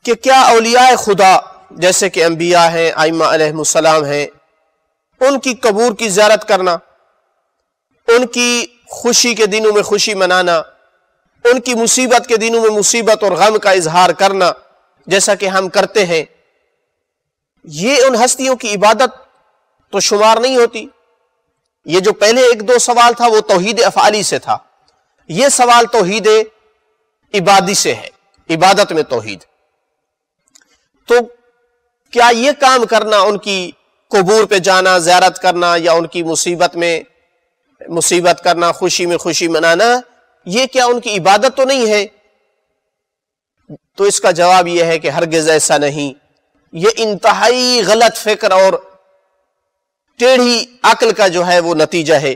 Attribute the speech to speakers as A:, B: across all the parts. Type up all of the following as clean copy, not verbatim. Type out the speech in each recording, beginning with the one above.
A: کہ کیا اولیاء خدا جیسے کہ انبیاء ہیں، ائمہ علیہم السلام ہیں، ان کی قبور کی زیارت کرنا، ان کی خوشی کے دنوں میں خوشی منانا، ان کی مصیبت کے دنوں میں مصیبت اور غم کا اظہار کرنا جیسا کہ ہم کرتے ہیں، یہ ان ہستیوں کی عبادت تو شمار نہیں ہوتی؟ یہ جو پہلے ایک دو سوال تھا وہ توحید افعالی سے تھا، یہ سوال توحید عبادی سے ہے، عبادت میں توحید۔ تو کیا یہ کام کرنا، ان کی قبور پہ جانا، زیارت کرنا، یا ان کی مصیبت میں مصیبت کرنا، خوشی میں خوشی منانا، یہ کیا ان کی عبادت تو نہیں ہے؟ تو اس کا جواب یہ ہے کہ ہرگز ایسا نہیں، یہ انتہائی غلط فکر اور ٹیڑھی عقل کا جو ہے وہ نتیجہ ہے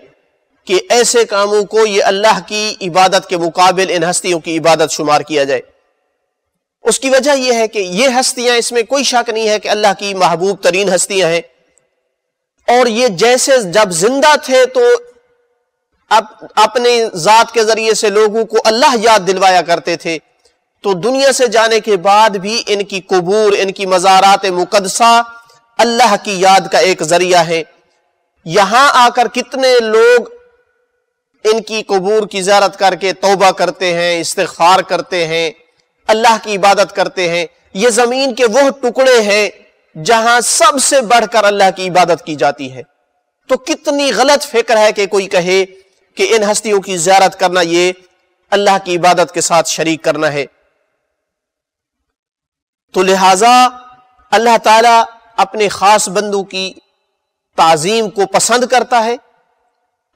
A: کہ ایسے کاموں کو یہ اللہ کی عبادت کے مقابل ان ہستیوں کی عبادت شمار کیا جائے۔ اس کی وجہ یہ ہے کہ یہ ہستیاں، اس میں کوئی شک نہیں ہے کہ اللہ کی محبوب ترین ہستیاں ہیں، اور یہ جیسے جب زندہ تھے تو اپنے ذات کے ذریعے سے لوگوں کو اللہ یاد دلوایا کرتے تھے، تو دنیا سے جانے کے بعد بھی ان کی قبور، ان کی مزارات مقدسہ اللہ کی یاد کا ایک ذریعہ ہے۔ یہاں آ کر کتنے لوگ ان کی قبور کی زیارت کر کے توبہ کرتے ہیں، استغفار کرتے ہیں، اللہ کی عبادت کرتے ہیں۔ یہ زمین کے وہ ٹکڑے ہیں جہاں سب سے بڑھ کر اللہ کی عبادت کی جاتی ہے، تو کتنی غلط فکر ہے کہ کوئی کہے کہ ان ہستیوں کی زیارت کرنا یہ اللہ کی عبادت کے ساتھ شریک کرنا ہے۔ تو لہٰذا اللہ تعالیٰ اپنے خاص بندوں کی تعظیم کو پسند کرتا ہے،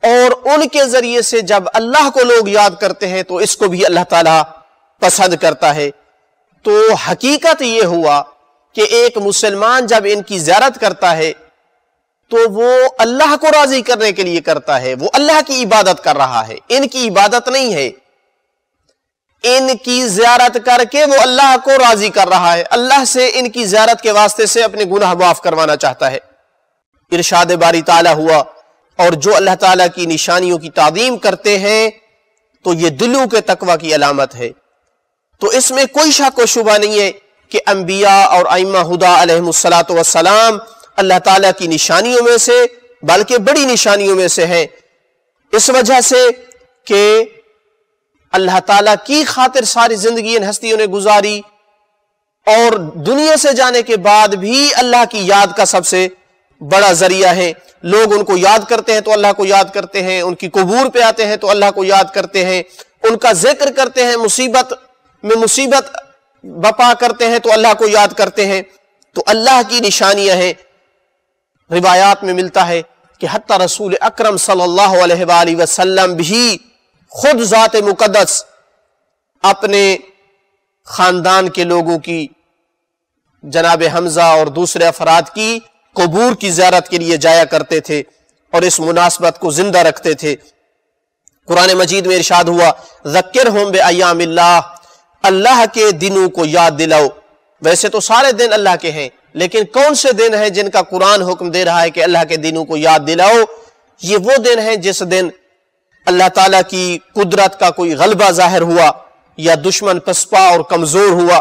A: اور ان کے ذریعے سے جب اللہ کو لوگ یاد کرتے ہیں تو اس کو بھی اللہ تعالیٰ پسند کرتا ہے۔ تو حقیقت یہ ہوا کہ ایک مسلمان جب ان کی زیارت کرتا ہے تو وہ اللہ کو راضی کرنے کے لیے کرتا ہے، وہ اللہ کی عبادت کر رہا ہے، ان کی عبادت نہیں ہے۔ ان کی زیارت کر کے وہ اللہ کو راضی کر رہا ہے، اللہ سے ان کی زیارت کے واسطے سے اپنے گناہ معاف کروانا چاہتا ہے۔ ارشاد باری تعالیٰ ہوا، اور جو اللہ تعالیٰ کی نشانیوں کی تعظیم کرتے ہیں تو یہ دلوں کے تقوی کی علامت ہے۔ تو اس میں کوئی شک و شبہ نہیں ہے کہ انبیاء اور ائمہ ہدیٰ علیہم السلام اللہ تعالیٰ کی نشانیوں میں سے، بلکہ بڑی نشانیوں میں سے ہیں، اس وجہ سے کہ اللہ تعالیٰ کی خاطر ساری زندگی ان ہستیوں نے گزاری، اور دنیا سے جانے کے بعد بھی اللہ کی یاد کا سب سے بڑا ذریعہ ہے۔ لوگ ان کو یاد کرتے ہیں تو اللہ کو یاد کرتے ہیں، ان کی قبور پہ آتے ہیں تو اللہ کو یاد کرتے ہیں، ان کا ذکر کرتے ہیں، مصیبت میں مصیبت بپا کرتے ہیں تو اللہ کو یاد کرتے ہیں۔ تو اللہ کی نشانیاں ہیں۔ روایات میں ملتا ہے کہ حتی رسول اکرم صلی اللہ علیہ وآلہ وسلم بھی خود ذات مقدس اپنے خاندان کے لوگوں کی، جناب حمزہ اور دوسرے افراد کی قبور کی زیارت کے لیے جایا کرتے تھے، اور اس مناسبت کو زندہ رکھتے تھے۔ قرآن مجید میں ارشاد ہوا، ذکرہم بایام اللہ، اللہ کے دنوں کو یاد دلاؤ۔ ویسے تو سارے دن اللہ کے ہیں، لیکن کون سے دن ہیں جن کا قرآن حکم دے رہا ہے کہ اللہ کے دنوں کو یاد دلاؤ؟ یہ وہ دن ہیں جس دن اللہ تعالیٰ کی قدرت کا کوئی غلبہ ظاہر ہوا، یا دشمن پسپا اور کمزور ہوا،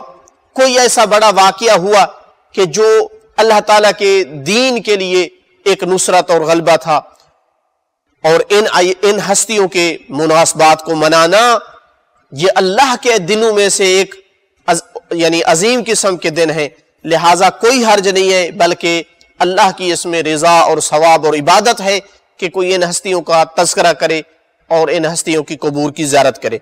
A: کوئی ایسا بڑا واقعہ ہوا کہ جو اللہ تعالیٰ کے دین کے لیے ایک نصرت اور غلبہ تھا۔ اور ان ہستیوں کے مناسبات کو منانا یہ اللہ کے دنوں میں سے ایک یعنی عظیم قسم کے دن ہیں، لہٰذا کوئی حرج نہیں ہے، بلکہ اللہ کی اس میں رضا اور ثواب اور عبادت ہے کہ کوئی ان ہستیوں کا تذکرہ کرے اور ان ہستیوں کی قبور کی زیارت کرے۔